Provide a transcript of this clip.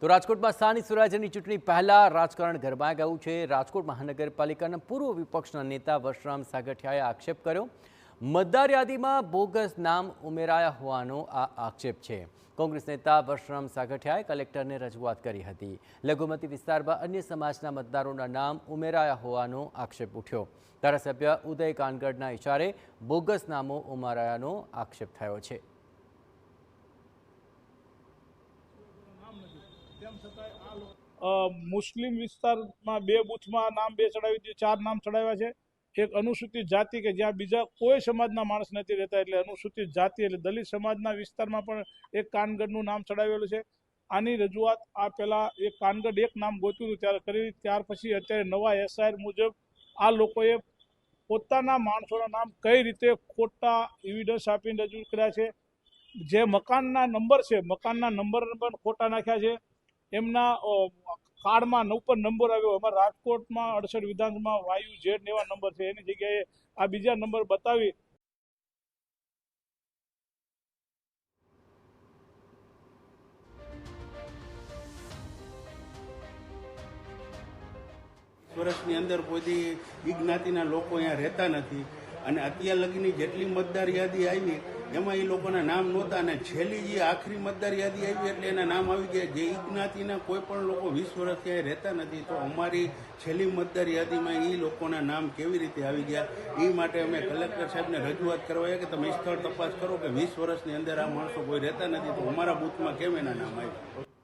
તો રાજકોટમાં સ્થાનિક સ્વરાજ્યની ચૂંટણી પહેલા રાજકારણ ગરમાઈ ગયું છે। રાજકોટ મહાનગરપાલિકાના પૂર્વ વિપક્ષના નેતા વર્ષરામ સાગઠિયાએ આક્ષેપ કર્યો, મતદાર યાદીમાં બોગસ નામ ઉમેરાયા હોવાનો આ આક્ષેપ છે। કોંગ્રેસ નેતા વર્ષરામ સાગઠિયાએ કલેક્ટરને રજૂઆત કરી હતી। લઘુમતી વિસ્તારમાં અન્ય સમાજના મતદારોના નામ ઉમેરાયા હોવાનો આક્ષેપ ઉઠ્યો। ધારાસભ્ય ઉદય કાનગડના ઇશારે બોગસ નામો ઉમેરાયાનો આક્ષેપ થયો છે। મુસ્લિમ વિસ્તારમાં 2 બૂથમાં નામ 2 ચડાવી દીધું, 4 નામ ચડાવ્યા છે। એક અનુસૂચિત જાતિ કે જ્યાં બીજા કોઈ સમાજના માણસ નથી રહેતા, એટલે અનુસૂચિત જાતિ એટલે દલિત સમાજના વિસ્તારમાં પણ એક કાનગડનું નામ ચડાવેલું છે। આની રજૂઆત આ પહેલા એક કાનગડ એક નામ ગોત્યું હતું ત્યારે કરી, ત્યાર પછી અત્યારે નવા એસઆઈઆર મુજબ આ લોકોએ પોતાના માણસોના નામ કઈ રીતે ખોટા એવિડન્સ આપીને રજૂ કર્યા છે। જે મકાનના નંબર છે, મકાનના નંબર પણ ખોટા નાખ્યા છે। એમના કાર્ડમાં ઉપર નંબર આવ્યો, અમારા રાજકોટમાં 68 વિધાનસભામાં વાયુ ઝેડ એવા નંબર છે, એની જગ્યાએ આ બીજા નંબર બતાવી વર્ષની અંદર કોઈ ઈ જ્ઞાતિના લોકો અહીંયા રહેતા નથી અને અત્યાર લગીની જેટલી મતદાર યાદી આવી એમાં એ લોકોના નામ નહોતા અને છેલ્લી જે આખરી મતદાર યાદી આવી એટલે એના નામ આવી ગયા। જે ઈ જ્ઞાતિના કોઈ પણ લોકો 20 વર્ષ ક્યાંય રહેતા નથી, તો અમારી છેલ્લી મતદાર યાદીમાં એ લોકોના નામ કેવી રીતે આવી ગયા, એ માટે અમે કલેક્ટર સાહેબને રજૂઆત કરવા આવ્યા કે તમે સ્થળ તપાસ કરો કે 20 વર્ષની અંદર આ માણસો કોઈ રહેતા નથી, તો અમારા બૂથમાં કેમ એના નામ આવ્યા।